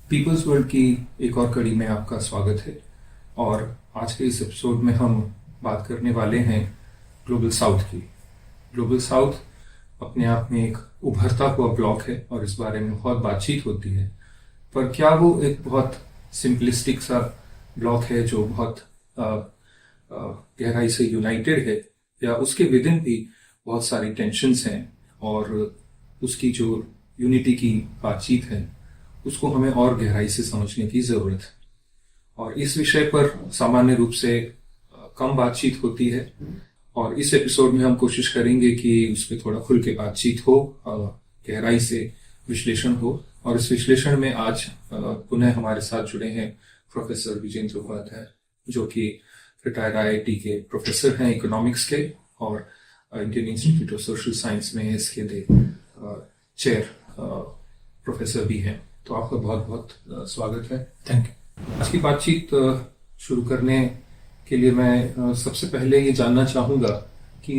Peoples world की एक और कड़ी में आपका स्वागत है। और आज के इस एपिसोड में हम बात करने वाले हैं ग्लोबल साउथ की। ग्लोबल साउथ अपने आप में एक उभरता हुआ ब्लॉक है और इस बारे में बहुत बातचीत होती है। पर क्या वो एक बहुत सिंपलिस्टिक सा ब्लॉक है जो बहुत अ, गहराई से यूनाइटेड है, या उसके विद इन भी बहुत सारी टेंशन्स हैं और उसकी जो यूनिटी की बातचीत है उसको हमें और गहराई से समझने की जरूरत है। और इस विषय पर सामान्य रूप से कम बातचीत होती है, और इस एपिसोड में हम कोशिश करेंगे कि उस पर थोड़ा खुल के बातचीत हो, गहराई से विश्लेषण हो। और इस विश्लेषण में आज पुनः हमारे साथ जुड़े हैं प्रोफेसर विजेंद्र उपाध्याय, जो कि रिटायर्ड आईआईटी के प्रोफेसर हैं इकोनॉमिक्स के, और Indian institute of social science में इसके चेयर प्रोफेसर भी हैं। तो आपका बहुत बहुत स्वागत है। Thank you. आज की बातचीत शुरू करने के लिए मैं सबसे पहले ये जानना चाहूंगा कि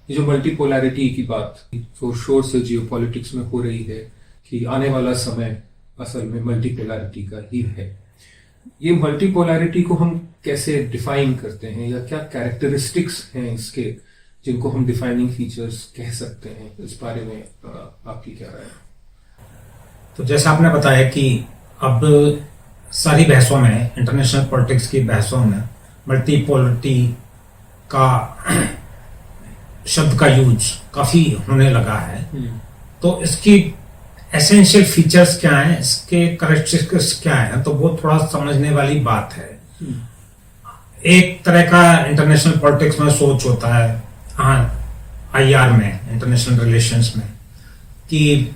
ये जो मल्टीपोलैरिटी की बात जोर शोर से जियोपॉलिटिक्स में हो रही है कि आने वाला समय असल में मल्टीपोलैरिटी का ही है, ये मल्टीपोलैरिटी को हम कैसे डिफाइन करते हैं, या क्या कैरेक्टरिस्टिक्स हैं इसके जिनको हम डिफाइनिंग फीचर्स कह सकते हैं? इस बारे में आपकी क्या राय है? तो जैसा आपने बताया कि अब सारी बहसों में, इंटरनेशनल पॉलिटिक्स की बहसों में मल्टीपोलरिटी का शब्द का यूज काफी होने लगा है। तो इसकी एसेंशियल फीचर्स क्या हैं, इसके करेक्टरिस्टिक्स क्या हैं, तो वो थोड़ा समझने वाली बात है। एक तरह का इंटरनेशनल पॉलिटिक्स में सोच होता है, आईआर में, इंटरनेशनल रिलेशंस में, कि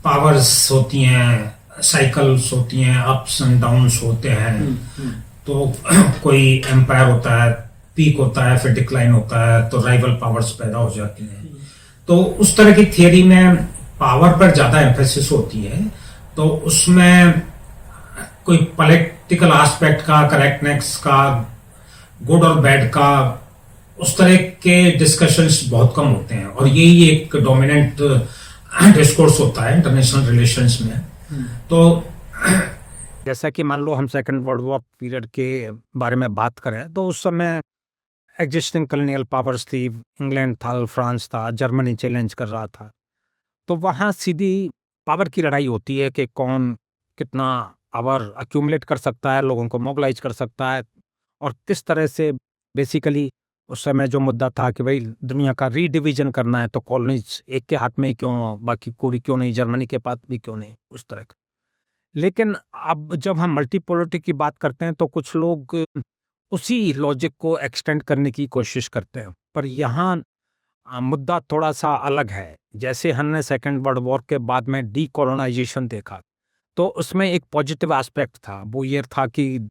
पावर्स होती हैं, साइकिल्स होती हैं, अप्स एंड डाउन्स होते हैं। तो कोई एम्पायर होता है, पीक होता है, फिर डिक्लाइन होता है, तो राइवल पावर्स पैदा हो जाती हैं। तो उस तरह की थियरी में पावर पर ज्यादा एम्फेसिस होती है। तो उसमें कोई पॉलिटिकल एस्पेक्ट का, करेक्टनेस का, गुड और बैड का, उस तरह के डिस्कशंस बहुत कम होते हैं। और यही एक डोमिनेंट डिस्कोर्स होता है इंटरनेशनल रिलेशंस में। तो जैसा कि मान लो हम सेकेंड वर्ल्ड वॉर पीरियड के बारे में बात करें, तो उस समय एग्जिस्टिंग कॉलोनियल पावर्स थी, इंग्लैंड था, फ्रांस था, जर्मनी चैलेंज कर रहा था। तो वहाँ सीधी पावर की लड़ाई होती है कि कौन कितना पावर अक्यूमुलेट कर सकता है, लोगों को मोबिलाइज कर सकता है, और किस तरह से बेसिकली उस समय जो मुद्दा था कि भाई दुनिया का रीडिवीजन करना है, तो कॉलोनीज एक के हाथ में ही क्यों, बाकी पूरी क्यों नहीं, जर्मनी के पास भी क्यों नहीं, उस तरह का। लेकिन अब जब हम मल्टीपोलरिटी की बात करते हैं तो कुछ लोग उसी लॉजिक को एक्सटेंड करने की कोशिश करते हैं, पर यहाँ मुद्दा थोड़ा सा अलग है। जैसे हमने सेकेंड वर्ल्ड वॉर के बाद में डीकोलोनाइजेशन देखा, तो उसमें एक पॉजिटिव एस्पेक्ट था। वो ये था कि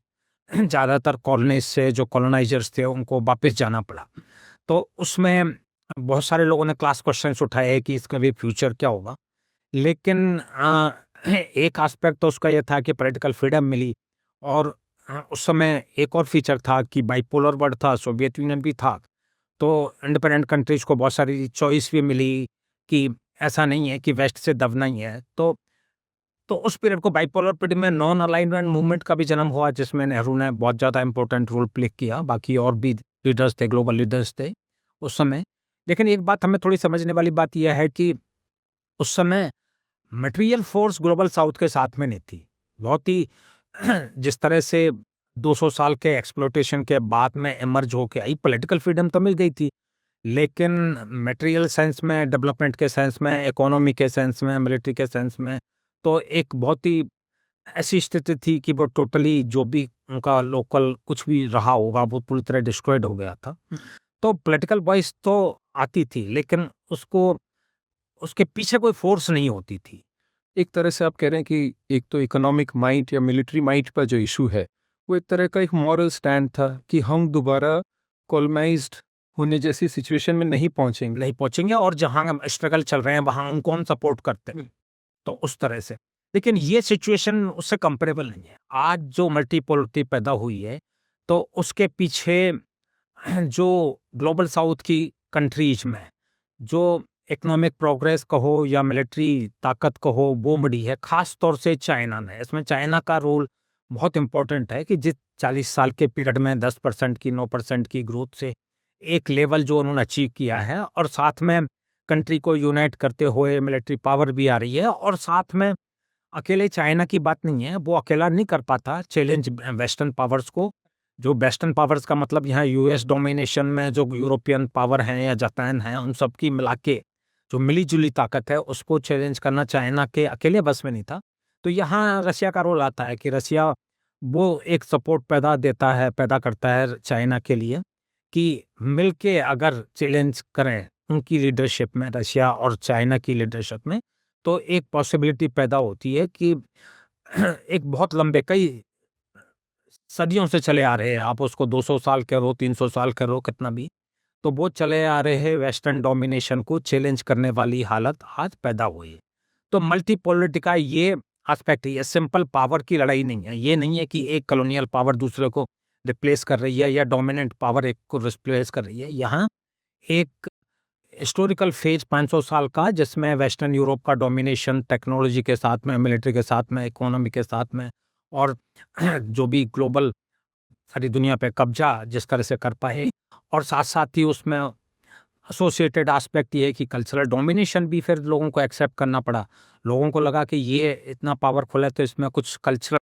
ज़्यादातर कॉलोनीज से जो कॉलोनाइजर्स थे उनको वापस जाना पड़ा। तो उसमें बहुत सारे लोगों ने क्लास क्वेश्चंस उठाए कि इसका भी फ्यूचर क्या होगा। लेकिन एक एस्पेक्ट तो उसका यह था कि पॉलिटिकल फ्रीडम मिली, और उस समय एक और फीचर था कि बाइपोलर वर्ल्ड था, सोवियत यूनियन भी था, तो इंडिपेंडेंट कंट्रीज को बहुत सारी चॉइस भी मिली कि ऐसा नहीं है कि वेस्ट से दबना ही है। तो उस पीरियड को बाइपोलर पीरियड में नॉन अलाइनमेंट मूवमेंट का भी जन्म हुआ, जिसमें नेहरू ने बहुत ज़्यादा इंपॉर्टेंट रोल प्ले किया। बाकी और भी लीडर्स थे, ग्लोबल लीडर्स थे उस समय। लेकिन एक बात हमें थोड़ी समझने वाली बात यह है कि उस समय मटेरियल फोर्स ग्लोबल साउथ के साथ में नहीं थी। बहुत ही जिस तरह से 200 साल के एक्सप्लोटेशन के बाद में इमर्ज होके आई, पॉलिटिकल फ्रीडम तो मिल गई थी, लेकिन मटेरियल सेंस में, डेवलपमेंट के सेंस में, इकोनॉमी के सेंस में, मिलिट्री के सेंस में, तो एक बहुत ही ऐसी स्थिति थी कि वो टोटली जो भी उनका लोकल कुछ भी रहा होगा वो पूरी तरह डिस्ट्रॉयड हो गया था। तो पॉलिटिकल वॉइस तो आती थी, लेकिन उसको उसके पीछे कोई फोर्स नहीं होती थी। एक तरह से आप कह रहे हैं कि एक तो इकोनॉमिक माइट या मिलिट्री माइट पर जो इशू है, वो एक तरह का एक मॉरल स्टैंड था कि हम दोबारा कॉलोनाइज्ड होने जैसी सिचुएशन में नहीं पहुंचेंगे, और जहां स्ट्रगल चल रहे हैं वहां उनको हम सपोर्ट करते हैं, तो उस तरह से। लेकिन ये सिचुएशन उससे कंपेरेबल नहीं है। आज जो मल्टीपोलरिटी पैदा हुई है, तो उसके पीछे जो ग्लोबल साउथ की कंट्रीज में जो इकोनॉमिक प्रोग्रेस कहो या मिलिट्री ताकत कहो, वो बढ़ी है खास तौर से चाइना ने। इसमें चाइना का रोल बहुत इंपॉर्टेंट है कि जिस 40 साल के पीरियड में 10% की 9% की ग्रोथ से एक लेवल जो उन्होंने अचीव किया है, और साथ में कंट्री को यूनाइट करते हुए मिलिट्री पावर भी आ रही है, और साथ में अकेले चाइना की बात नहीं है, वो अकेला नहीं कर पाता चैलेंज वेस्टर्न पावर्स को। जो वेस्टर्न पावर्स का मतलब यहाँ यूएस डोमिनेशन में जो यूरोपियन पावर हैं या जापान है, उन सब की मिला के जो मिली जुली ताकत है उसको चैलेंज करना चाइना के अकेले बस में नहीं था। तो यहाँ रशिया का रोल आता है कि रशिया वो एक सपोर्ट पैदा करता है चाइना के लिए कि मिलके अगर चैलेंज करें उनकी लीडरशिप में, रशिया और चाइना की लीडरशिप में, तो एक पॉसिबिलिटी पैदा होती है कि एक बहुत लंबे कई सदियों से चले आ रहे हैं, आप उसको 200 साल करो 300 साल करो कितना भी, तो वो चले आ रहे हैं वेस्टर्न डोमिनेशन को चैलेंज करने वाली हालत आज पैदा हुई है। तो मल्टीपोलरिटी का ये एस्पेक्ट है, ये सिंपल पावर की लड़ाई नहीं है। ये नहीं है कि एक कॉलोनियल पावर दूसरे को रिप्लेस कर रही है या डोमिनेंट पावर एक को रिप्लेस कर रही है। यहाँ एक हिस्टोरिकल फेज 500 साल का, जिसमें वेस्टर्न यूरोप का डोमिनेशन टेक्नोलॉजी के साथ में, मिलिट्री के साथ में, इकोनॉमी के साथ में, और जो भी ग्लोबल सारी दुनिया पे कब्जा जिस तरह से कर पाए, और साथ साथ ही उसमें एसोसिएटेड एस्पेक्ट ये है कि कल्चरल डोमिनेशन भी फिर लोगों को एक्सेप्ट करना पड़ा। लोगों को लगा कि ये इतना पावरफुल है तो इसमें कुछ कल्चरल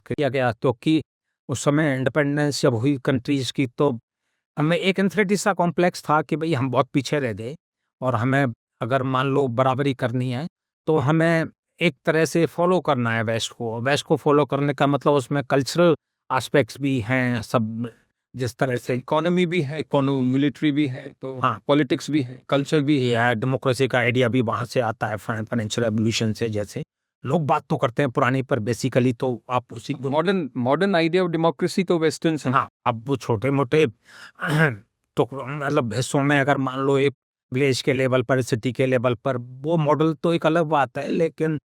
किया गया, क्योंकि उस समय इंडिपेंडेंस जब हुई कंट्रीज की, तो हमें एक इन्फिनिटी सा कॉम्प्लेक्स था कि भाई हम बहुत पीछे रह गए, और हमें अगर मान लो बराबरी करनी है तो हमें एक तरह से फॉलो करना है वेस्ट को। वेस्ट को फॉलो करने का मतलब उसमें कल्चरल एस्पेक्ट्स भी हैं सब, जिस तरह से इकोनॉमी भी है, इकोनॉमी मिलिट्री भी है, तो हाँ, पॉलिटिक्स भी है, कल्चर भी है। है, डेमोक्रेसी का आइडिया भी वहाँ से आता है, फाइनेंशियल रेवोल्यूशन से। जैसे लोग बात तो करते हैं पुरानी, पर बेसिकली तो आप उसी मॉडर्न आइडिया ऑफ डेमोक्रेसी तो वेस्टर्न से। हाँ, अब वो छोटे मोटे तो मतलब हिस्सों में अगर मान लो एक विलेज के लेवल पर, सिटी के लेवल पर, वो मॉडल तो एक अलग बात है, लेकिन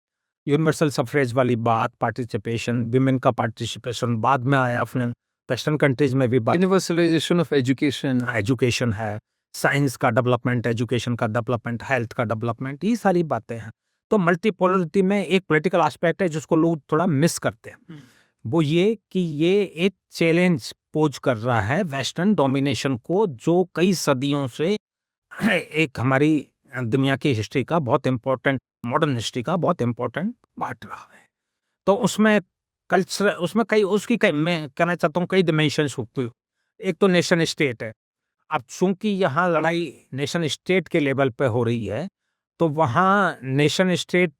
यूनिवर्सल सफरेज वाली बात, पार्टिसिपेशन, विमेन का पार्टिसिपेशन बाद में आया अपने वेस्टर्न कंट्रीज में भी। यूनिवर्सलाइजेशन ऑफ एजुकेशन है, साइंस का डेवलपमेंट, एजुकेशन का डेवलपमेंट, हेल्थ का डेवलपमेंट, ये सारी बातें हैं। तो मल्टीपोलरिटी में एक पॉलिटिकल एस्पेक्ट है जिसको लोग थोड़ा मिस करते हैं, वो ये कि ये एक चैलेंज पोज कर रहा है वेस्टर्न डोमिनेशन को, जो कई सदियों से एक हमारी दुनिया की हिस्ट्री का बहुत इंपॉर्टेंट, मॉडर्न हिस्ट्री का बहुत इंपॉर्टेंट पार्ट रहा है। तो उसमें कल्चर, उसमें कई उसकी कई, मैं कहना चाहता हूँ कई डिमेंशंस होती है। एक तो नेशन स्टेट है। अब चूंकि यहाँ लड़ाई नेशन स्टेट के लेवल पे हो रही है, तो वहाँ नेशन स्टेट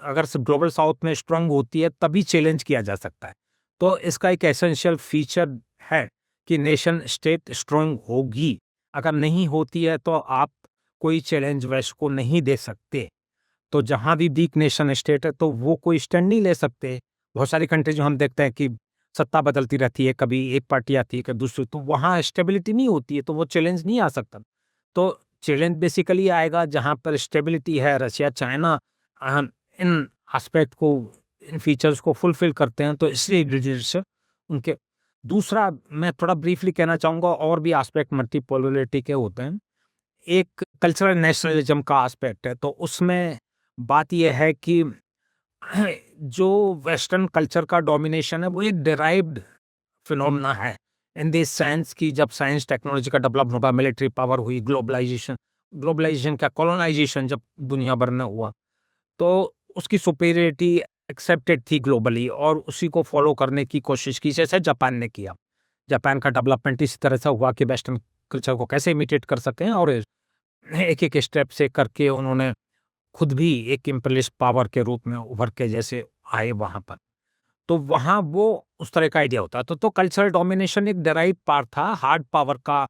अगर ग्लोबल साउथ में स्ट्रांग होती है तभी चैलेंज किया जा सकता है। तो इसका एक एसेंशियल फीचर है कि नेशन स्टेट स्ट्रांग होगी। अगर नहीं होती है तो आप कोई चैलेंज वेस्ट को नहीं दे सकते। तो जहाँ भी वीक नेशन स्टेट है तो वो कोई स्टैंड नहीं ले सकते। बहुत सारी कंट्री जो हम देखते हैं कि सत्ता बदलती रहती है, कभी एक पार्टी आती है, कभी दूसरी, तो वहाँ स्टेबिलिटी नहीं होती है, तो वो चैलेंज नहीं आ सकता। तो चैलेंज बेसिकली आएगा जहाँ पर स्टेबिलिटी है। रशिया, चाइना इन एस्पेक्ट को, इन फीचर्स को फुलफिल करते हैं, तो इसलिए लीडरशिप उनके। दूसरा मैं थोड़ा ब्रीफली कहना चाहूँगा, और भी एस्पेक्ट मल्टीपोलरिटी के होते हैं। एक कल्चरल नेशनलिज्म का एस्पेक्ट है, तो उसमें बात यह है कि जो वेस्टर्न कल्चर का डोमिनेशन है वो एक डिराइव्ड फिनोमेना है, इन दिस सेंस कि जब साइंस टेक्नोलॉजी का डेवलप हुआ, मिलिट्री पावर हुई, ग्लोबलाइजेशन का कॉलोनाइजेशन जब दुनिया भर में हुआ, तो उसकी सुपीरियरिटी एक्सेप्टेड थी ग्लोबली, और उसी को फॉलो करने की कोशिश की, जैसे जापान ने किया। जापान का डेवलपमेंट इसी तरह से हुआ कि वेस्टर्न कल्चर को कैसे इमिटेट कर सकें, और एक एक स्टेप से करके उन्होंने खुद भी एक इम्पीरियलिस्ट पावर के रूप में उभर के जैसे आए वहाँ पर। तो वहाँ वो उस तरह का आइडिया होता। तो कल्चरल डोमिनेशन एक डिराइव पार्ट था, हार्ड पावर का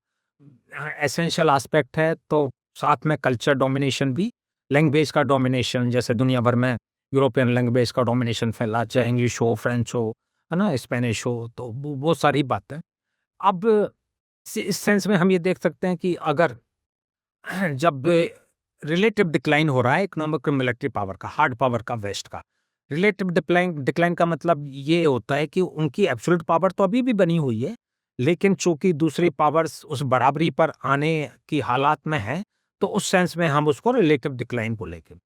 एसेंशियल एस्पेक्ट है। तो साथ में कल्चर डोमिनेशन भी, लैंग्वेज का डोमिनेशन, जैसे दुनिया भर में यूरोपियन लैंग्वेज का डोमिनेशन फैला, चाहे इंग्लिश हो, फ्रेंच हो, है ना, स्पेनिश हो, तो वो सारी बातें। अब इस सेंस में हम ये देख सकते हैं कि अगर जब रिलेटिव डिक्लाइन हो रहा है इकोनॉमिक और मिलिट्री पावर का, हार्ड पावर का, वेस्ट का, रिलेटिव डिक्लाइन का मतलब ये होता है कि उनकी एब्सोल्यूट पावर तो अभी भी बनी हुई है, लेकिन चूंकि दूसरी पावर्स उस बराबरी पर आने की हालात में है, तो उस सेंस में हम उसको रिलेटिव डिक्लाइन बोलेंगे।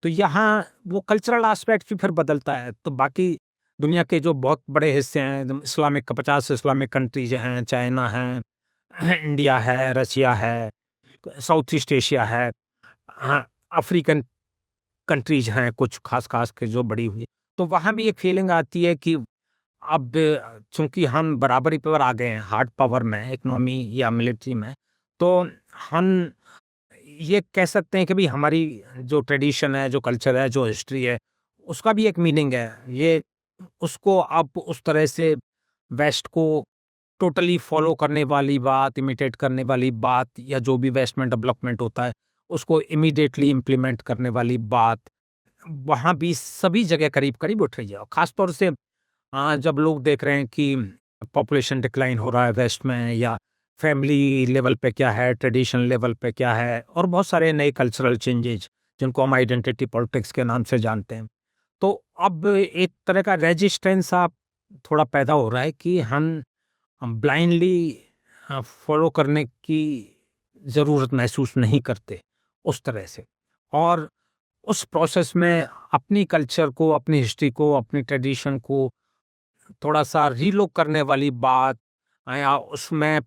तो यहाँ वो कल्चरल एस्पेक्ट भी फिर बदलता है। तो बाकी दुनिया के जो बहुत बड़े हिस्से हैं, एकदम इस्लामिक 50 इस्लामिक कंट्रीज हैं, चाइना है, इंडिया है, रशिया है, साउथ ईस्ट एशिया है, हाँ, अफ्रीकन कंट्रीज हैं कुछ खास-खास के जो बड़ी हुई। तो वहाँ भी एक फीलिंग आती है कि अब चूँकि हम बराबरी पर आ गए हैं हार्ड पावर में, इकोनॉमी या मिलिट्री में, तो हम ये कह सकते हैं कि भई हमारी जो ट्रेडिशन है, जो कल्चर है, जो हिस्ट्री है, उसका भी एक मीनिंग है। ये उसको आप उस तरह से वेस्ट को टोटली फॉलो करने वाली बात, इमिटेट करने वाली बात या जो भी वेस्ट में डेवलपमेंट होता है, उसको इमीडिएटली इम्प्लीमेंट करने वाली बात, वहाँ भी सभी जगह करीब-करीब उठ रही है। और ख़ास तौर से जब लोग देख रहे हैं कि पॉपुलेशन डिक्लाइन हो रहा है वेस्ट में, या फैमिली लेवल पे क्या है, ट्रेडिशन लेवल पे क्या है, और बहुत सारे नए कल्चरल चेंजेज जिनको हम आइडेंटिटी पॉलिटिक्स के नाम से जानते हैं। तो अब एक तरह का रेजिस्टेंस थोड़ा पैदा हो रहा है कि हम ब्लाइंडली फॉलो करने की ज़रूरत महसूस नहीं करते उस तरह से, और उस प्रोसेस में अपनी कल्चर को, अपनी हिस्ट्री को, अपनी ट्रेडिशन को थोड़ा-सा रीलुक करने वाली बात, या उसमें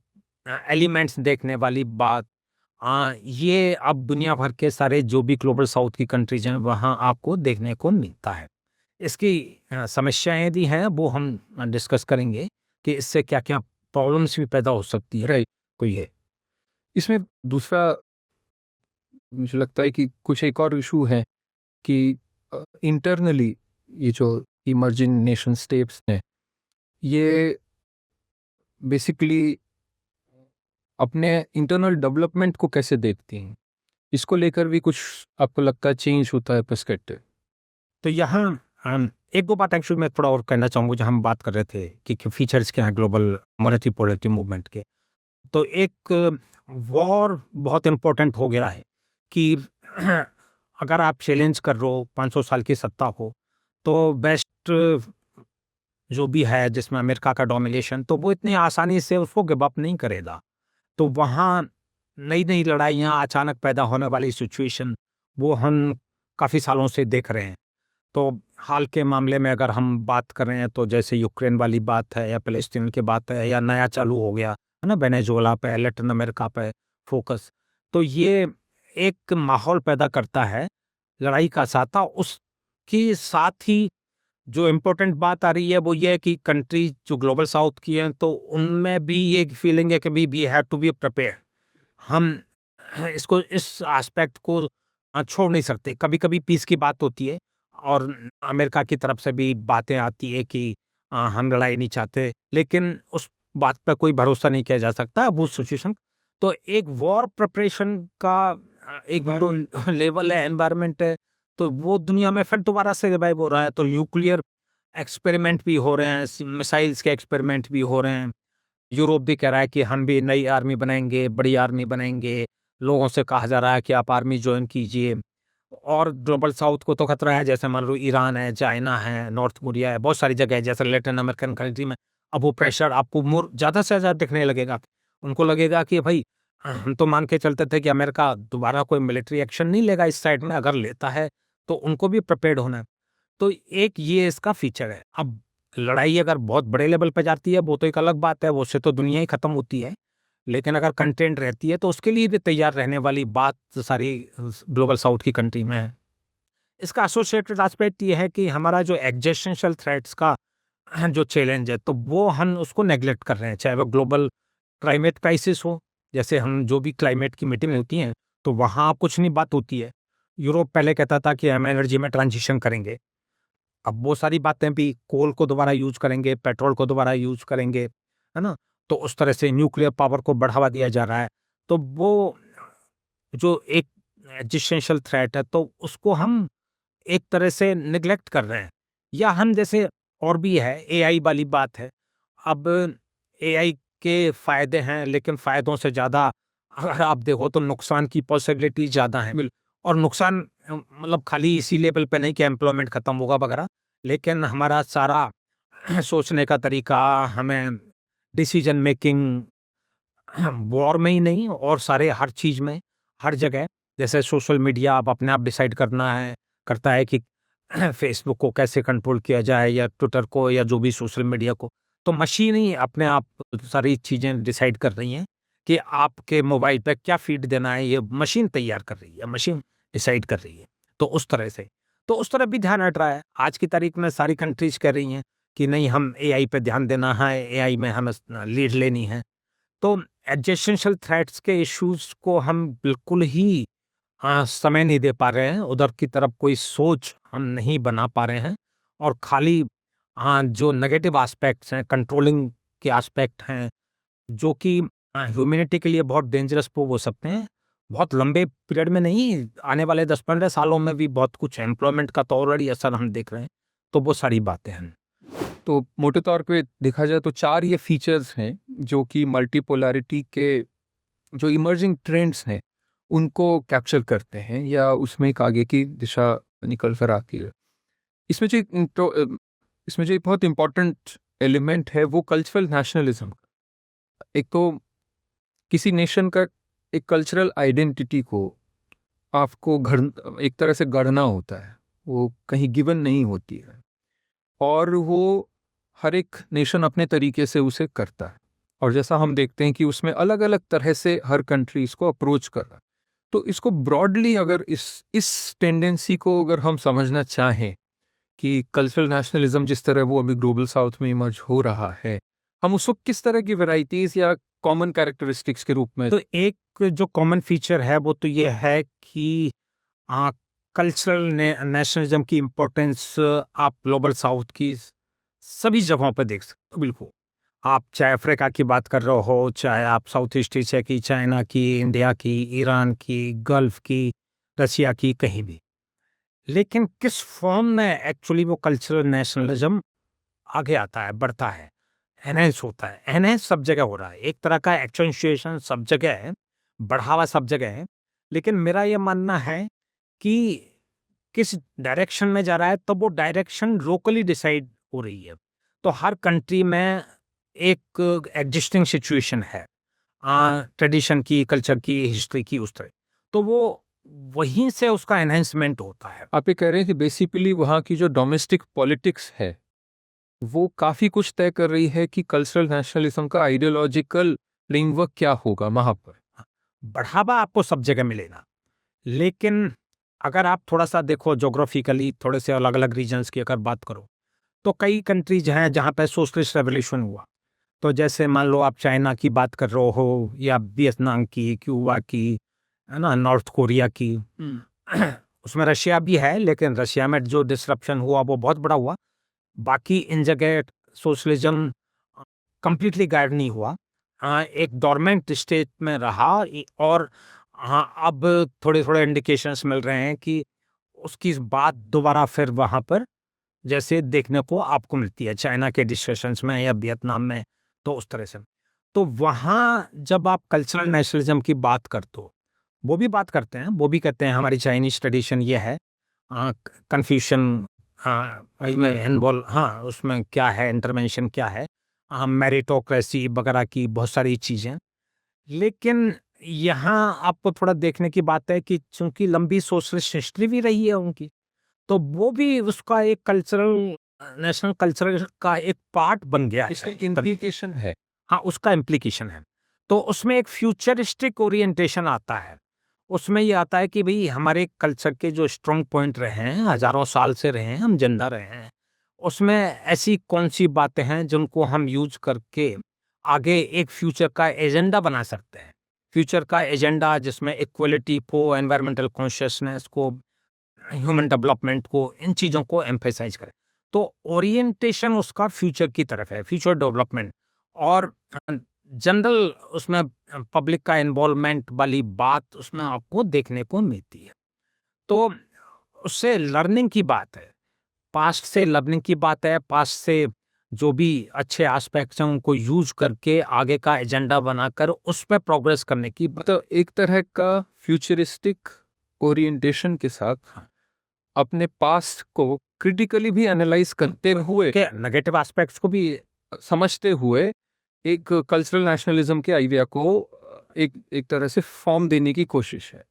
एलिमेंट्स देखने वाली बात, ये अब दुनिया भर के सारे जो भी ग्लोबल साउथ की कंट्रीज़ हैं, वहाँ आपको देखने को मिलता है। इसकी समस्याएँ यदि हैं, वो हम डिस्कस करेंगे कि इससे क्या-क्या प्रॉब्लम्स भी पैदा हो सकती है। राइट। कोई है? इसमें दूसरा मुझे लगता है कि कुछ एक और इशू है कि इंटरनली ये जो इमर्जिंग नेशन स्टेट्स हैं, ये बेसिकली अपने इंटरनल डेवलपमेंट को कैसे देखती हैं, इसको लेकर भी कुछ आपको लगता है चेंज होता है पर्सपेक्टिव? तो यहाँ एक दो बात एक्चुअली मैं थोड़ा और कहना चाहूँगा, जहाँ हम बात कर रहे थे कि फीचर्स क्या हैं ग्लोबल मॉनेटरी पॉलिटी मूवमेंट के। तो एक वॉर बहुत इम्पोर्टेंट हो गया है कि अगर आप चैलेंज कर रहे हो 500 साल की सत्ता को, तो वेस्ट जो भी है जिसमें अमेरिका का डोमिनेशन, तो वो इतनी आसानी से उसको गिव अप नहीं करेगा। तो वहाँ नई-नई लड़ाइयाँ अचानक पैदा होने वाली सिचुएशन, वो हम काफ़ी सालों से देख रहे हैं। तो हाल के मामले में अगर हम बात करें, तो जैसे यूक्रेन वाली बात है, या फ़लस्तीन की बात है, या नया चालू हो गया है ना वेनेजुएला पे, लैटिन अमेरिका पे फ़ोकस। तो ये एक माहौल पैदा करता है लड़ाई का साथा। उसके साथ ही जो इम्पोर्टेंट बात आ रही है, वो ये है कि कंट्री जो ग्लोबल साउथ की हैं, तो उनमें भी ये फीलिंग है कि we have to be prepared. हम इसको, इस एस्पेक्ट को छोड़ नहीं सकते। कभी-कभी पीस की बात होती है, और अमेरिका की तरफ से भी बातें आती है कि हम लड़ाई नहीं चाहते, लेकिन उस बात पे कोई भरोसा नहीं किया जा सकता वो सिचुएशन। तो एक वॉर प्रिपरेशन का एक तो लेवल है, एनवायरनमेंट है, तो वो दुनिया में फिर दोबारा से रिवाइव हो रहा है। तो न्यूक्लियर एक्सपेरिमेंट भी हो रहे हैं, मिसाइल्स के एक्सपेरिमेंट भी हो रहे हैं। यूरोप भी कह रहा है कि हम भी नई आर्मी बनाएँगे, बड़ी आर्मी बनाएँगे। लोगों से कहा जा रहा है कि आप आर्मी जॉइन कीजिए। और ग्लोबल साउथ को तो खतरा है, जैसे मान लो ईरान है, चाइना है, नॉर्थ कोरिया है, बहुत सारी जगह है, जैसे लैटिन अमेरिकन कंट्री में। अब वो प्रेशर आपको मोर ज़्यादा से ज़्यादा दिखने लगेगा। उनको लगेगा कि भई हम तो मान के चलते थे कि अमेरिका दोबारा कोई मिलिट्री एक्शन नहीं लेगा इस साइड में, अगर लेता है तो उनको भी प्रिपेयर्ड होना है। तो एक ये इसका फीचर है। अब लड़ाई अगर बहुत बड़े लेवल पे जाती है, वो तो एक अलग बात है, वो उससे तो दुनिया ही खत्म होती है। लेकिन अगर कंटेंट रहती है, तो उसके लिए भी तैयार रहने वाली बात सारी ग्लोबल साउथ की कंट्री में है। इसका एसोसिएटेड एस्पेक्ट ये है कि हमारा जो एक्जिस्टेंशियल थ्रेट्स का जो चैलेंज है, तो वो हम उसको नेग्लेक्ट कर रहे हैं। चाहे वो ग्लोबल क्लाइमेट क्राइसिस हो, जैसे हम जो भी क्लाइमेट की मीटिंग होती हैं, तो वहाँ कुछ नहीं बात होती है। यूरोप पहले कहता था कि हम एनर्जी में ट्रांजिशन करेंगे। अब वो सारी बातें भी, कोल को दोबारा यूज़ करेंगे, पेट्रोल को दोबारा यूज़ करेंगे, है ना? तो उस तरह से न्यूक्लियर पावर को बढ़ावा दिया जा रहा है। तो वो जो एक एक्जिस्टेंशियल थ्रेट है, तो उसको हम एक तरह से नेग्लेक्ट कर रहे हैं। या हम जैसे और भी है, एआई वाली बात है। अब एआई के फ़ायदे हैं, लेकिन फ़ायदों से ज़्यादा अगर आप देखो तो नुकसान की पॉसिबिलिटी ज़्यादा है। और नुकसान मतलब खाली इसी लेवल पे नहीं कि एम्प्लॉयमेंट खत्म होगा वगैरह, लेकिन हमारा सारा सोचने का तरीका, हमें डिसीजन मेकिंग वॉर में ही नहीं और सारे हर चीज में, हर जगह। जैसे सोशल मीडिया आप अपने आप डिसाइड करता है कि फेसबुक को कैसे कंट्रोल किया जाए या ट्विटर को या जो भी सोशल मीडिया को। तो मशीन ही अपने आप सारी चीजें डिसाइड कर रही हैं कि आपके मोबाइल पे क्या फीड देना है, ये मशीन तैयार कर रही है, मशीन डिसाइड कर रही है। तो उस तरह से, तो उस तरफ भी ध्यान हट रहा है। आज की तारीख में सारी कंट्रीज कह रही हैं कि नहीं, हम एआई पे ध्यान देना है, एआई में हमें लीड लेनी है। तो एग्जिस्टेंशियल थ्रेट्स के इश्यूज को हम बिल्कुल ही समय नहीं दे पा रहे हैं, उधर की तरफ कोई सोच हम नहीं बना पा रहे हैं, और खाली जो नेगेटिव एस्पेक्ट्स हैं, कंट्रोलिंग के एस्पेक्ट हैं, जो कि ह्यूमैनिटी के लिए बहुत डेंजरस प्रूव हो सकते हैं। बहुत लंबे पीरियड में नहीं, आने वाले 10-15 सालों में भी बहुत कुछ एम्प्लॉयमेंट का तो ऑलरेडी असर हम देख रहे हैं। तो वो सारी बातें हैं। तो मोटे तौर पे देखा जाए तो 4 ये फीचर्स हैं जो कि मल्टीपोलैरिटी के जो इमर्जिंग ट्रेंड्स हैं उनको कैप्चर करते हैं या उसमें एक आगे की दिशा निकल कर आती है। इसमें जो इसमें जो एक बहुत इम्पोर्टेंट एलिमेंट है वो कल्चरल नेशनलिज्म। एक तो किसी नेशन का एक कल्चरल आइडेंटिटी को आपको एक तरह से गढ़ना होता है, वो कहीं गिवन नहीं होती है, और वो हर एक नेशन अपने तरीके से उसे करता है। और जैसा हम देखते हैं कि उसमें अलग अलग तरह से हर कंट्री इसको अप्रोच कर रहा है। तो इसको ब्रॉडली अगर इस टेंडेंसी को अगर हम समझना चाहें कि कल्चरल नेशनलिज्म जिस तरह वो अभी ग्लोबल साउथ में इमर्ज हो रहा है, हम उसको किस तरह की वैरायटीज या कॉमन कैरेक्टरिस्टिक्स के रूप में। तो एक जो कॉमन फीचर है वो तो ये है कि कल्चरल नेशनलिज्म की इम्पोर्टेंस आप ग्लोबल साउथ की सभी जगहों पर देख सकते हो। बिल्कुल, आप चाहे अफ्रीका की बात कर रहे हो, चाहे आप साउथ ईस्ट एशिया की, चाइना की, इंडिया की, ईरान की, गल्फ की, रसिया की, कहीं भी। लेकिन किस फॉर्म में एक्चुअली वो कल्चरल नेशनलिज्म आगे आता है, बढ़ता है, एनहेंस होता है? एनहेंस सब जगह हो रहा है, एक तरह का एक्सेंचुएशन सब जगह है, बढ़ावा सब जगह है। लेकिन मेरा ये मानना है कि किस डायरेक्शन में जा रहा है, तो वो डायरेक्शन लोकली डिसाइड हो रही है। तो हर कंट्री में एक एग्जिस्टिंग सिचुएशन है, ट्रेडिशन की, कल्चर की, हिस्ट्री की, उस तरह। तो वो वहीं से उसका एनहेंसमेंट होता है। आप ये कह रहे हैं कि बेसिकली वहाँ की जो डोमेस्टिक पॉलिटिक्स है वो काफ़ी कुछ तय कर रही है कि कल्चरल नेशनलिज्म का आइडियोलॉजिकल फ्रेमवर्क क्या होगा वहाँ पर। बढ़ावा आपको सब जगह मिलेगा, लेकिन अगर आप थोड़ा सा देखो जोग्राफिकली, थोड़े से अलग अलग रीजन्स की अगर बात करो, तो कई कंट्रीज हैं जहाँ पे सोशलिस्ट रेवोल्यूशन हुआ। तो जैसे मान लो आप चाइना की बात कर रहे हो, या वियतनाम की, क्यूबा की, है ना, नॉर्थ कोरिया की। उसमें रशिया भी है, लेकिन रशिया में जो डिसरप्शन हुआ वो बहुत बड़ा हुआ। बाकी इन जगह सोशलिज्म कंप्लीटली गायब नहीं हुआ, एक डोरमेंट स्टेट में रहा। और अब थोड़े थोड़े इंडिकेशंस मिल रहे हैं कि उसकी बात दोबारा फिर वहाँ पर जैसे देखने को आपको मिलती है चाइना के डिस्कशंस में या वियतनाम में। तो उस तरह से, तो वहाँ जब आप कल्चरल नेशनलिज्म की बात करते हो, वो भी बात करते हैं, वो भी कहते हैं हमारी चाइनीज ट्रेडिशन ये है, कन्फ्यूशन इन्वॉल्व, हाँ उसमें क्या है, इंटरवेंशन क्या है, मेरिटोक्रेसी वगैरह की बहुत सारी चीज़ें। लेकिन यहाँ आपको थोड़ा देखने की बात है कि चूंकि लंबी सोशलिस्ट हिस्ट्री भी रही है उनकी, तो वो भी उसका एक कल्चरल, नेशनल कल्चर का एक पार्ट बन गया है। इसका इम्प्लीकेशन है। हाँ, उसका इम्प्लीकेशन है। तो उसमें एक फ्यूचरिस्टिक ओरिएंटेशन आता है। उसमें ये आता है कि भाई हमारे कल्चर के जो स्ट्रॉन्ग पॉइंट रहे हैं, हजारों साल से रहे हैं, हम जिंदा रहे हैं, उसमें ऐसी कौन सी बातें हैं जिनको हम यूज करके आगे एक फ्यूचर का एजेंडा बना सकते हैं। फ्यूचर का एजेंडा जिसमें इक्वलिटी को, एनवायरमेंटल कॉन्शियसनेस को, ह्यूमन डेवलपमेंट को, इन चीज़ों को एम्फेसाइज करें। तो ओरिएंटेशन उसका फ्यूचर की तरफ है, फ्यूचर डेवलपमेंट। और जनरल उसमें पब्लिक का इन्वॉल्वमेंट वाली बात उसमें आपको देखने को मिलती है। तो उससे लर्निंग की बात है, पास्ट से लर्निंग की बात है, पास्ट से जो भी अच्छे एस्पेक्ट्स हैं उनको यूज करके आगे का एजेंडा बनाकर उस पर प्रोग्रेस करने की बात। तो एक तरह का फ्यूचरिस्टिक ओरिएंटेशन के साथ अपने पास्ट को क्रिटिकली भी एनालाइज करते हुए, नेगेटिव एस्पेक्ट्स को भी समझते हुए एक कल्चरल नेशनलिज्म के आइडिया को एक एक तरह से फॉर्म देने की कोशिश है।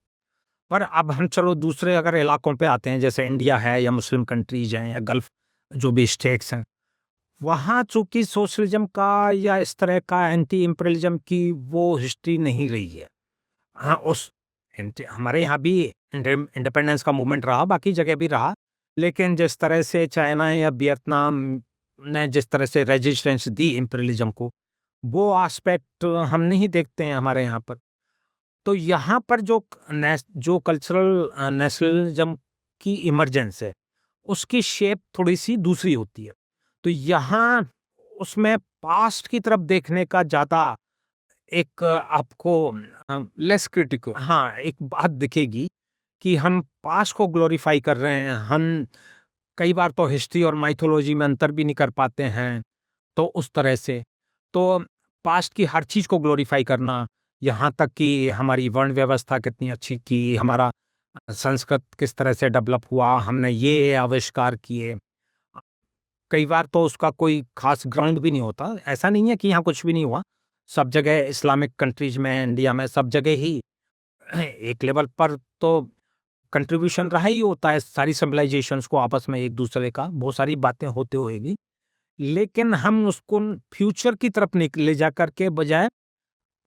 पर अब हम चलो दूसरे अगर इलाकों पे आते हैं, जैसे इंडिया है या मुस्लिम कंट्रीज हैं या गल्फ जो भी स्टेट्स हैं, वहाँ चूंकि सोशलिज्म का या इस तरह का एंटी इम्पीरियलिज्म की वो हिस्ट्री नहीं रही है। हाँ, हमारे यहाँ भी इंडिपेंडेंस का मूवमेंट रहा, बाकी जगह भी रहा, लेकिन जिस तरह से चाइना या वियतनाम ने जिस तरह से रेजिस्टेंस दी इम्पीरियलिज्म को, वो एस्पेक्ट हम नहीं देखते हैं हमारे यहाँ पर। तो यहाँ पर जो कल्चरल नेशनलिज्म की इमर्जेंस है, उसकी शेप थोड़ी सी दूसरी होती है। तो यहाँ उसमें पास्ट की तरफ देखने का ज़्यादा एक आपको लेस क्रिटिकल। हाँ, एक बात दिखेगी कि हम पास्ट को ग्लोरीफाई कर रहे हैं। हम कई बार तो हिस्ट्री और माइथोलॉजी में अंतर भी नहीं कर पाते हैं। तो उस तरह से तो पास्ट की हर चीज़ को ग्लोरीफाई करना, यहाँ तक कि हमारी वर्ण व्यवस्था कितनी अच्छी की, हमारा संस्कृत किस तरह से डेवलप हुआ, हमने ये आविष्कार किए। कई बार तो उसका कोई खास ग्राउंड भी नहीं होता। ऐसा नहीं है कि यहाँ कुछ भी नहीं हुआ, सब जगह इस्लामिक कंट्रीज में, इंडिया में, सब जगह ही एक लेवल पर तो कंट्रीब्यूशन रहा ही होता है सारी सिविलाइजेशंस को आपस में एक दूसरे का, बहुत सारी बातें होते हुए भी। लेकिन हम उसको फ्यूचर की तरफ ले जा करके बजाय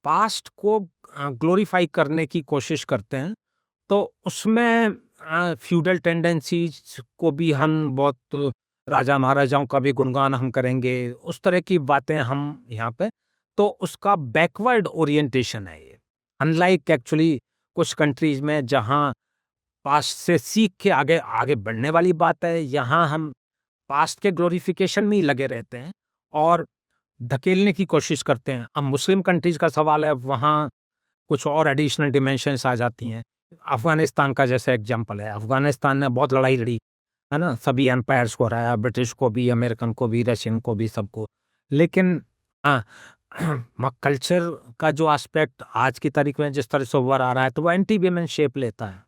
पास्ट को ग्लोरीफाई करने की कोशिश करते हैं। तो उसमें फ्यूडल टेंडेंसीज को भी हम बहुत, राजा महाराजाओं का भी गुणगान हम करेंगे, उस तरह की बातें हम यहाँ पे, तो उसका बैकवर्ड ओरिएंटेशन है ये। अनलाइक एक्चुअली कुछ कंट्रीज में जहाँ पास्ट से सीख के आगे आगे बढ़ने वाली बात है, यहाँ हम पास्ट के ग्लोरिफिकेशन में ही लगे रहते हैं और धकेलने की कोशिश करते हैं। अब मुस्लिम कंट्रीज का सवाल है, वहाँ कुछ और एडिशनल डिमेंशंस आ जाती हैं। अफगानिस्तान का जैसे एग्जांपल है, अफगानिस्तान ने बहुत लड़ाई लड़ी है ना, सभी एम्पायर्स को हराया, ब्रिटिश को भी, अमेरिकन को भी, रशियन को भी, सबको। लेकिन कल्चर का जो एस्पेक्ट आज की तारीख में जिस तरह से उभर आ रहा है, तो वो एंटी वीमेन शेप लेता है,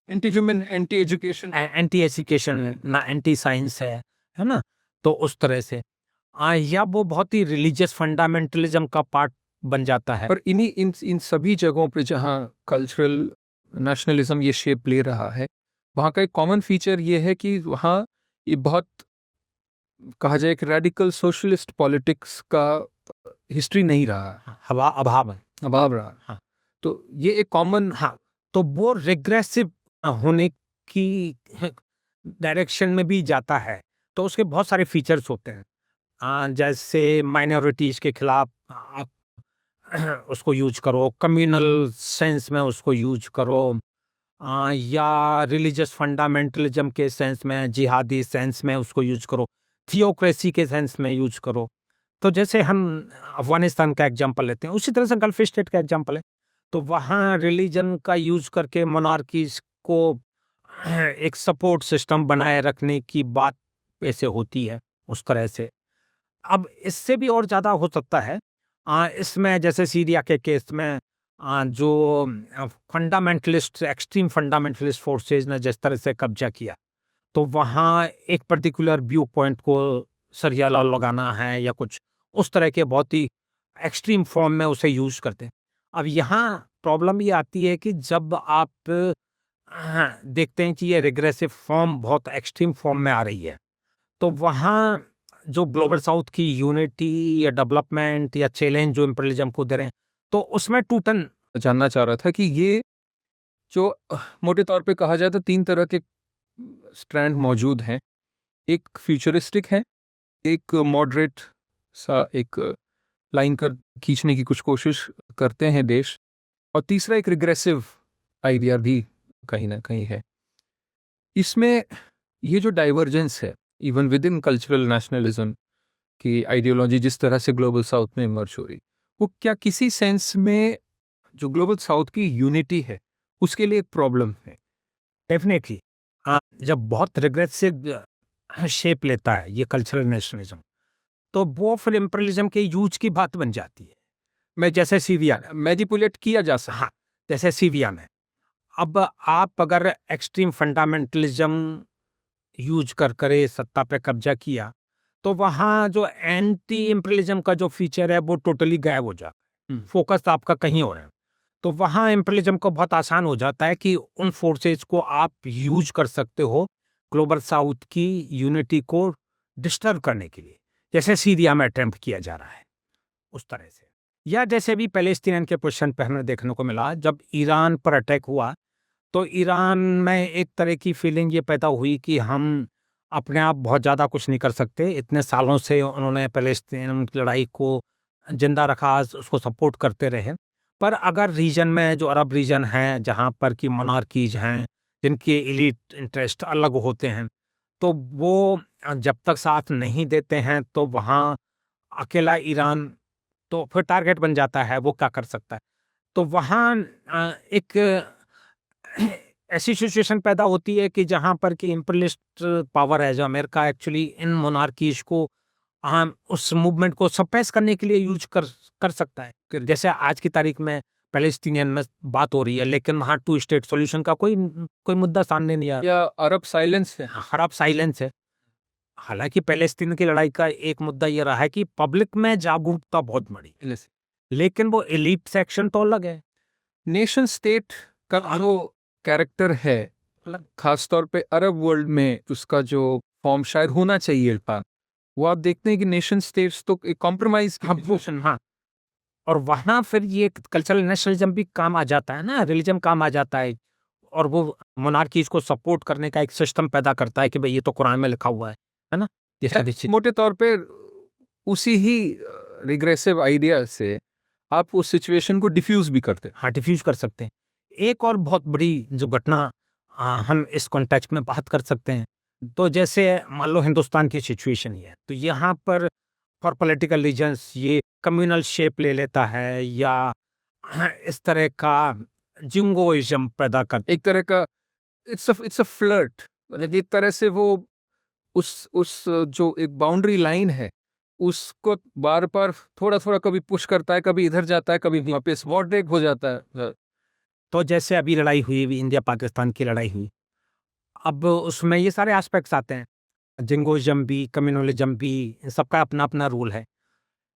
anti human, anti education, anti education ना, एंटी साइंस है ना। तो उस तरह से या वो बहुत ही रिलीजियस फंडामेंटलिज्म का पार्ट बन जाता है। पर इन सभी जगहों पे जहाँ कल्चरल नेशनलिज्म ये शेप ले रहा है, वहाँ का एक कॉमन फीचर ये है कि वहाँ ये बहुत, कहा जाए, एक रेडिकल सोशलिस्ट पॉलिटिक्स का हिस्ट्री नहीं रहा, अभाव रहा। हाँ। तो ये एक कॉमन, हाँ, तो वो रिग्रेसिव होने की डायरेक्शन में भी जाता है। तो उसके बहुत सारे फीचर्स होते हैं, जैसे माइनॉरिटीज के खिलाफ आप उसको यूज करो, कम्युनल सेंस में उसको यूज करो, या रिलीजियस फंडामेंटलिज्म के सेंस में, जिहादी सेंस में उसको यूज करो, थियोक्रेसी के सेंस में यूज करो। तो जैसे हम अफगानिस्तान का एग्जांपल लेते हैं, उसी तरह से गल्फ स्टेट का एग्जांपल है। तो वहाँ रिलीजन का यूज करके मोनार्कीज को एक सपोर्ट सिस्टम बनाए रखने की बात ऐसे होती है, उस तरह से। अब इससे भी और ज़्यादा हो सकता है, इसमें जैसे सीरिया के केस में जो फंडामेंटलिस्ट, एक्सट्रीम फंडामेंटलिस्ट फोर्सेज ने जिस तरह से कब्जा किया, तो वहाँ एक पर्टिकुलर व्यू पॉइंट को सरिया लगाना है या कुछ उस तरह के बहुत ही एक्सट्रीम फॉर्म में उसे यूज करते हैं। अब यहाँ प्रॉब्लम ये आती है कि जब आप देखते हैं कि ये रिग्रेसिव फॉर्म बहुत एक्सट्रीम फॉर्म में आ रही है, तो वहाँ जो ग्लोबल साउथ की यूनिटी या डेवलपमेंट या चैलेंज जो इम्पीरियलिज्म को दे रहे हैं, तो उसमें टूटन जानना चाह रहा था कि ये जो मोटे तौर पे कहा जाए तो 3 तरह के स्ट्रैंड मौजूद हैं। एक फ्यूचरिस्टिक है, एक मॉडरेट सा एक लाइन कर खींचने की कुछ कोशिश करते हैं देश, और तीसरा एक रिग्रेसिव आइडिया भी कहीं ना कहीं है। इसमें ये जो डाइवर्जेंस है even with in cultural nationalism की आइडियोलॉजी जिस तरह से ग्लोबल साउथ में इमर्ज हो रही, वो क्या किसी सेंस में जो ग्लोबल साउथ की यूनिटी है उसके लिए एक प्रॉब्लम है? डेफिनेटली जब बहुत रिग्रेसिव शेप लेता है ये कल्चरल नेशनलिज्म, तो वो फिर इम्पीरियलिज्म के यूज की बात बन जाती है। मैं जैसे सीरिया मैनिपुलेट किया जा सकता। हाँ, जैसे सीरिया में अब आप अगर एक्सट्रीम फंडामेंटलिज्म यूज कर करे सत्ता पे कब्जा किया, तो वहाँ जो एंटी इम्पीरियलिज्म का जो फीचर है वो टोटली गायब हो जाता है, फोकस आपका कहीं और है। तो वहाँ इम्पीरियलिज्म को बहुत आसान हो जाता है कि उन फोर्सेस को आप यूज कर सकते हो ग्लोबल साउथ की यूनिटी को डिस्टर्ब करने के लिए, जैसे सीरिया में अटेम्प्ट किया जा रहा है उस तरह से। या जैसे भी पैलेस्टीनियन के पोजीशन पे हमें देखने को मिला जब ईरान पर अटैक हुआ, तो ईरान में एक तरह की फीलिंग ये पैदा हुई कि हम अपने आप बहुत ज़्यादा कुछ नहीं कर सकते, इतने सालों से उन्होंने पैलेस्टीन की लड़ाई को जिंदा रखा, उसको सपोर्ट करते रहे। पर अगर रीजन में जो अरब रीजन है जहाँ पर की मोनार्कीज हैं जिनके एलीट इंटरेस्ट अलग होते हैं, तो वो जब तक साथ नहीं देते हैं तो वहाँ अकेला ईरान तो फिर टारगेट बन जाता है, वो क्या कर सकता है। तो वहाँ एक ऐसी सिचुएशन पैदा होती है कि जहाँ पर कि इम्पीरियलिस्ट पावर है जो अमेरिका एक्चुअली इन मोनार्कीज को उस मूवमेंट को सप्रेस करने के लिए यूज कर सकता है। जैसे आज की तारीख में पैलेस्टीनियन में बात हो रही है, लेकिन वहाँ टू स्टेट सॉल्यूशन का कोई मुद्दा सामने नहीं आ रहा, या अरब साइलेंस है। अरब साइलेंस है। हालांकि पैलेस्टीन की लड़ाई का एक मुद्दा ये रहा है कि पब्लिक में जागरूकता बहुत बढ़ी, लेकिन वो एलीट सेक्शन तो अलग है। नेशन स्टेट का जो कैरेक्टर है, खास तौर पे अरब वर्ल्ड में उसका जो फॉर्म शायद होना चाहिए था, वो आप देखते हैं कि नेशन स्टेट्स तो एक कॉम्प्रोमाइज हाँ, और वहां फिर ये कल्चरल नेशनलिज्म भी काम आ जाता है ना, रिलीजन काम आ जाता है, और वो मोनार्कीज को सपोर्ट करने का एक सिस्टम पैदा करता है कि भाई ये तो कुरान में लिखा हुआ है ना। मोटे तौर पे उसी ही रिग्रेसिव आइडिया से आप उस सिचुएशन को डिफ्यूज भी करते हैं। हाँ, डिफ्यूज कर सकते हैं। एक और बहुत बड़ी जो घटना हम इस कॉन्टेक्स्ट में बात कर सकते हैं, तो जैसे मान लो हिंदुस्तान की सिचुएशन ही है, तो यहाँ पर फॉर पॉलिटिकल रीजंस ये कम्युनल शेप ले लेता है या इस तरह का जिंगोइज्म पैदा कर, एक तरह का इट्स अ फ्लर्ट, मतलब एक तरह से वो उस जो एक बाउंड्री लाइन है उसको बार बार थोड़ा थोड़ा कभी पुश करता है, कभी इधर जाता है, कभी वापस वॉर्डेक हो जाता है। तो जैसे अभी लड़ाई हुई, इंडिया पाकिस्तान की लड़ाई हुई, अब उसमें ये सारे एस्पेक्ट्स आते हैं, जिंगोइज्म भी, कम्युनलिज्म भी, इन सबका अपना अपना रूल है।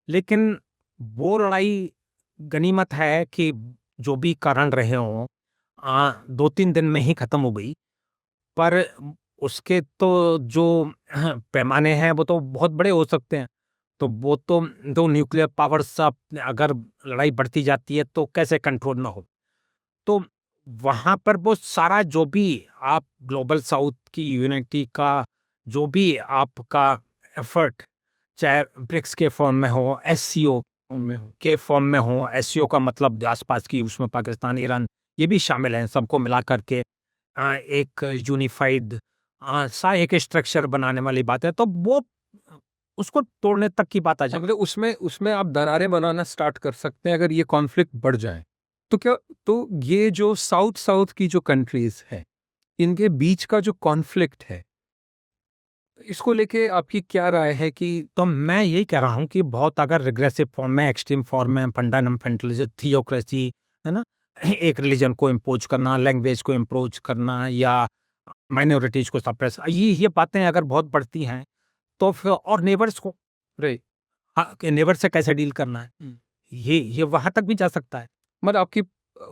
लेकिन वो लड़ाई गनीमत है कि जो भी कारण रहे हों 2-3 दिन में ही खत्म हो गई, पर उसके तो जो पैमाने हैं वो तो बहुत बड़े हो सकते हैं। तो वो तो दो न्यूक्लियर पावर्स अगर लड़ाई बढ़ती जाती है तो कैसे कंट्रोल ना हो। तो वहाँ पर वो सारा जो भी आप ग्लोबल साउथ की यूनिटी का जो भी आपका एफर्ट, चाहे ब्रिक्स के फॉर्म में हो, एससीओ के फॉर्म में हो, एससीओ का मतलब आसपास की, उसमें पाकिस्तान, ईरान ये भी शामिल हैं, सबको मिला करके एक यूनिफाइड सा एक स्ट्रक्चर बनाने वाली बात है। तो वो उसको तोड़ने तक की बात आ जाए, मतलब उसमें आप दरारें बनाना स्टार्ट कर सकते हैं अगर ये कॉन्फ्लिक्ट बढ़ जाए। तो ये जो साउथ की जो कंट्रीज है, इनके बीच का जो कॉन्फ्लिक्ट है, इसको लेके आपकी क्या राय है? कि तो मैं यही कह रहा हूँ कि बहुत अगर रिग्रेसिव फॉर्म में, एक्सट्रीम फॉर्म में, फंडामेंटलिज्म, थियोक्रेसी है ना, एक रिलीजन को इम्पोज करना, लैंग्वेज को इम्पोज करना या माइनॉरिटीज को सप्रेस, ये बातें अगर बहुत बढ़ती हैं तो फिर और नेबर्स को, नेबर से कैसे डील करना है, ये वहां तक भी जा सकता है। मतलब आपकी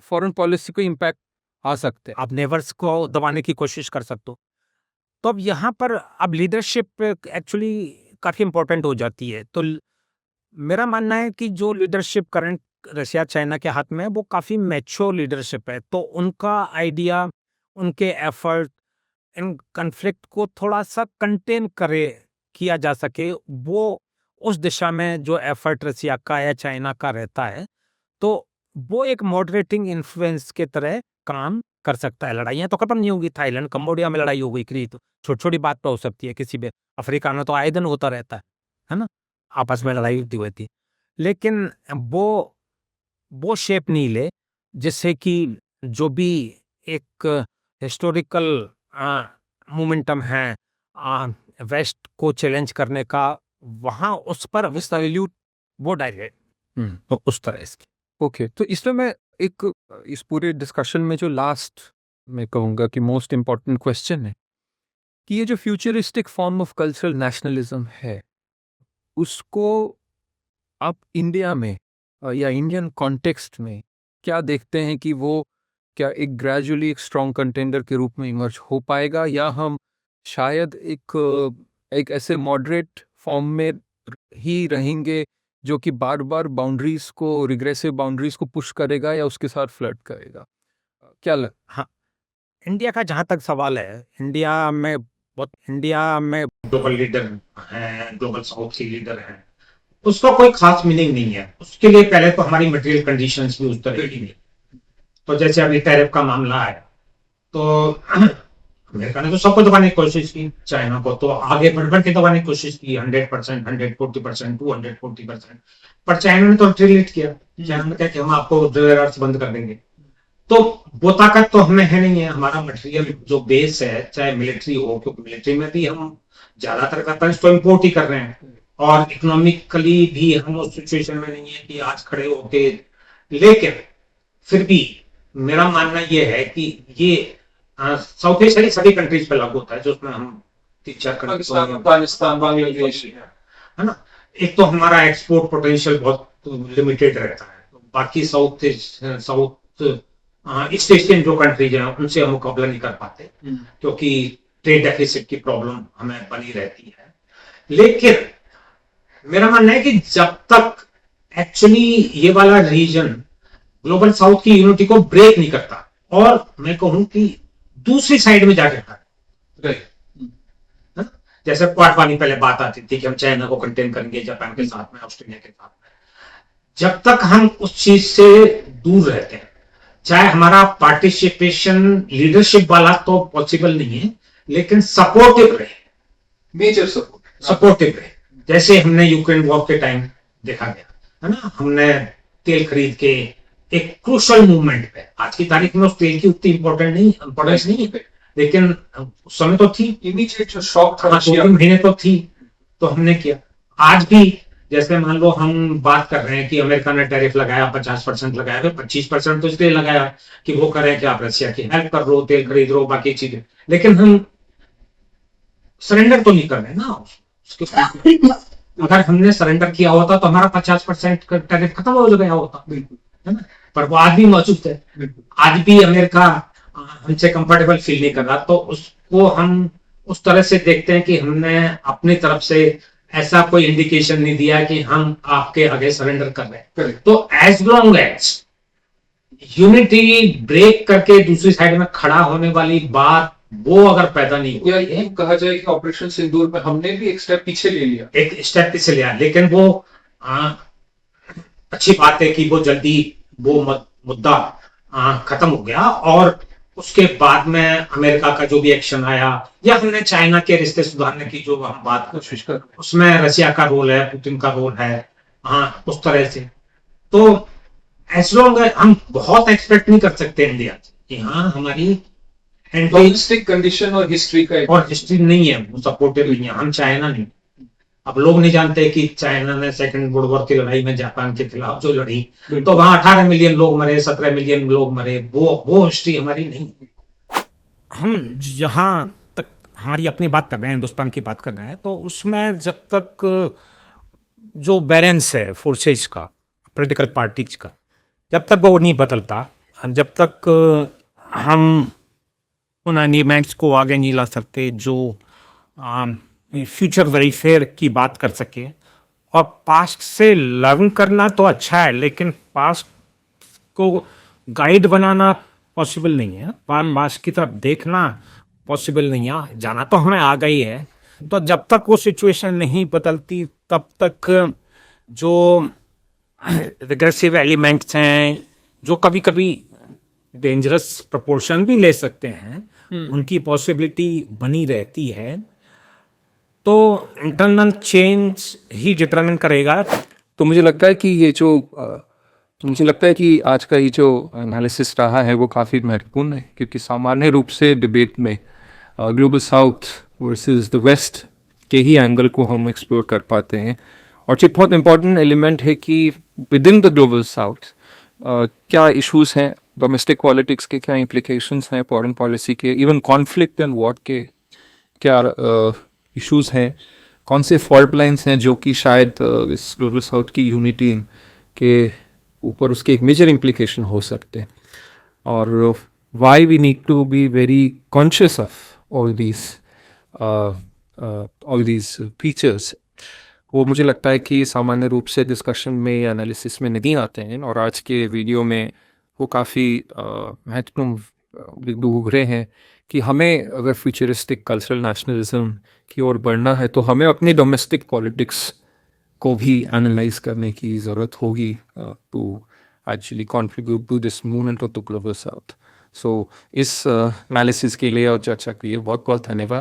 फॉरेन पॉलिसी को इम्पैक्ट आ सकते हैं, आप नेबर्स को दबाने की कोशिश कर सकते हो। तो अब यहाँ पर अब लीडरशिप एक्चुअली काफी इंपॉर्टेंट हो जाती है। तो मेरा मानना है कि जो लीडरशिप करंट रशिया चाइना के हाथ में है वो काफी मैच्योर लीडरशिप है, तो उनका आइडिया, उनके एफर्ट इन कन्फ्लिक्ट को थोड़ा सा कंटेन किया जा सके, वो उस दिशा में जो एफर्ट रशिया का या चाइना का रहता है, तो वो एक मॉडरेटिंग इन्फ्लुएंस के तरह काम कर सकता है। लड़ाइयाँ तो खत्म नहीं होगी, थाईलैंड कंबोडिया में लड़ाई हो गई थी, तो छोटी छोटी बात पर हो सकती है, किसी भी अफ्रीका में तो आए दिन होता रहता है ना, आपस में लड़ाई होती हुई थी, लेकिन वो शेप नहीं ले जिससे कि जो भी एक हिस्टोरिकल मोमेंटम है वेस्ट को चैलेंज करने का, वहां उस पर विस्तारित वो डायरेक्ट, तो उस तरह इसकी। ओके। तो इसमें मैं इस पूरे डिस्कशन में जो लास्ट मैं कहूँगा कि मोस्ट इम्पॉर्टेंट क्वेश्चन है कि ये जो futuristic form of cultural nationalism है, उसको आप इंडिया में या इंडियन कॉन्टेक्स्ट में क्या देखते हैं कि वो क्या एक ग्रेजुअली एक स्ट्रॉन्ग कंटेंडर के रूप में इमर्ज हो पाएगा, या हम शायद एक ऐसे मॉडरेट फॉर्म में ही रहेंगे जो कि बार बार बाउंड्रीज को, रिग्रेसिव बाउंड्रीज को पुश करेगा या उसके साथ फ्लर्ट करेगा? क्या हाँ, इंडिया का जहाँ तक सवाल है, इंडिया में ग्लोबल लीडर हैं, ग्लोबल साउथ के लीडर हैं, उसका कोई खास मीनिंग नहीं है। उसके लिए पहले तो हमारी मटेरियल कंडीशंस भी उस तरह की नहीं। तो जैसे अभी टैरिफ का मामला है, तो अमेरिका ने तो सबको दबाने की कोशिश की, चाइना को तो आगे बढ़ के दबाने की कोशिश की, 100%, 140%, 240%, पर चाइना ने तो रिट्रीट किया। चाइना ने कहा कि हम आपको रेयर अर्थ बंद कर देंगे। तो वो ताकत तो हमें है नहीं है। हमारा मटेरियल जो बेस है, चाहे मिलिट्री हो, क्योंकि मिलिट्री में भी हम ज्यादातर करता है तो इम्पोर्ट ही कर रहे हैं, और इकोनॉमिकली भी हम उस सिचुएशन में नहीं है कि आज खड़े होके। लेकिन फिर भी मेरा मानना यह है कि ये साउथ एशिया की सभी कंट्रीज पे लागू होता है, जो उसमें हम 3-4 पाकिस्तान, अफगानिस्तान, बांग्लादेश, है ना। एक तो हमारा एक्सपोर्ट पोटेंशियल बहुत लिमिटेड रहता है, बाकी साउथ ईस्ट एशियन जो कंट्रीज हैं उनसे हम मुकाबला नहीं कर पाते, क्योंकि ट्रेड डेफिसिट की प्रॉब्लम हमें बनी रहती है। लेकिन मेरा मानना है कि जब तक एक्चुअली ये वाला रीजन ग्लोबल साउथ की यूनिटी को ब्रेक नहीं करता, और मैं कहूं कि दूसरी साइड में जाके खड़ा है, जैसे क्वाड पहले बात आती थी कि हम चाइना को कंटेन करेंगे, जापान के साथ में, ऑस्ट्रेलिया के साथ में, जब तक हम उस चीज से दूर रहते हैं, चाहे हमारा पार्टिसिपेशन लीडरशिप वाला तो पॉसिबल नहीं है, लेकिन सपोर्टिव रहे, मेजर सपोर्टिव रहे। जैसे हमने यूक्रेन वॉर के टाइम देखा गया है ना, हमने तेल खरीद के एक क्रूशल मूवमेंट पे, आज की तारीख में उस तेल की उतनी इंपॉर्टेंस नहीं है, लेकिन उस समय तो थी, इमीडिएट जो शॉक था, 2 महीने तो थी, तो हमने किया। आज भी जैसे मान लो हम बात कर रहे हैं कि अमेरिका ने टैरिफ लगाया, 50% लगाया, फिर 25% तो इसलिए लगाया कि वो करें कि आप रशिया की हेल्प कर रहे हो, तेल खरीद रहे हो, बाकी चीजें, लेकिन हम सरेंडर तो नहीं कर रहे ना उसके। अगर हमने सरेंडर किया होता तो हमारा 50% का टैरिफ खत्म हो गया होता, है ना, पर वो आज भी मौजूद है। आज भी अमेरिका हमसे कंफर्टेबल फील नहीं कर रहा, तो उसको हम उस तरह से देखते हैं कि हमने अपनी तरफ से ऐसा कोई इंडिकेशन नहीं दिया कि हम आपके आगे सरेंडर कर रहे हैं। तो as long as unity break करके दूसरी साइड में खड़ा होने वाली बात वो अगर पैदा नहीं हुई, या यही कहा जाए कि ऑपरेशन सिंदूर में हमने भी एक स्टेप पीछे ले लिया, एक स्टेप पीछे लिया, लेकिन वो अच्छी बात है कि वो जल्दी वो मुद्दा खत्म हो गया, और उसके बाद में अमेरिका का जो भी एक्शन आया, या हमने चाइना के रिश्ते सुधारने की जो हम बात कोशिश कर, उसमें रशिया का रोल है, पुतिन का रोल है, उस तरह से। तो एज लॉन्ग हम बहुत एक्सपेक्ट नहीं कर सकते इंडिया से कि हमारी डोमेस्टिक कंडीशन और हिस्ट्री का और हिस्ट्री नहीं है, वो सपोर्टिव नहीं है। हम चाइना नहीं, अब लोग नहीं जानते कि चाइना ने सेकंड वर्ल्ड वॉर की लड़ाई में जापान के खिलाफ जो लड़ी, तो वहां 18 मिलियन लोग मरे, 17 मिलियन लोग मरे, वो हिस्ट्री हमारी नहीं। हम जहाँ तक हमारी अपनी बात कर रहे हैं, हिंदुस्तान की बात कर रहे हैं, तो उसमें जब तक जो बैलेंस है फोर्सेज का, पॉलिटिकल पार्टीज का, जब तक वो नहीं बदलता, जब तक हम उन एलिमेंट्स को आगे नहीं ला सकते जो फ्यूचर वेलफेयर की बात कर सके। और पास्ट से लर्न करना तो अच्छा है, लेकिन पास्ट को गाइड बनाना पॉसिबल नहीं है, पास्ट की तरफ देखना पॉसिबल नहीं है, जाना तो हमें आ गई है। तो जब तक वो सिचुएशन नहीं बदलती, तब तक जो रिग्रेसिव एलिमेंट्स हैं, जो कभी कभी डेंजरस प्रोपोर्शन भी ले सकते हैं, उनकी पॉसिबिलिटी बनी रहती है। तो इंटरनल चेंज ही डिटरमिन करेगा। तो मुझे लगता है कि मुझे लगता है कि आज का ये जो एनालिसिस रहा है वो काफ़ी महत्वपूर्ण है, क्योंकि सामान्य रूप से डिबेट में global south versus the west के ही एंगल को हम एक्सप्लोर कर पाते हैं। और एक बहुत इम्पॉर्टेंट एलिमेंट है कि with in the global south क्या इश्यूज हैं, डोमेस्टिक पॉलिटिक्स के क्या इम्प्लीकेशंस हैं, फॉरेन पॉलिसी के, इवन कॉन्फ्लिक्ट एंड वॉर के क्या इश्यूज हैं, कौन से फॉल्ट लाइंस हैं जो कि शायद इस ग्लोबल साउथ की यूनिटी के ऊपर उसके एक मेजर इम्प्लीकेशन हो सकते हैं, और why we need to be very conscious of all these features, वो मुझे लगता है कि सामान्य रूप से डिस्कशन में या एनालिसिस में नहीं आते हैं। और आज के वीडियो में वो काफ़ी महत्वपूर्ण बिंदु उभरे हैं कि हमें अगर फ्यूचरिस्टिक कल्चरल नेशनलिज्म की ओर बढ़ना है तो हमें अपनी डोमेस्टिक पॉलिटिक्स को भी एनालाइज करने की ज़रूरत होगी to actually contribute to this movement of the global south. So इस एनालिसिस के लिए और चर्चा के लिए बहुत बहुत धन्यवाद।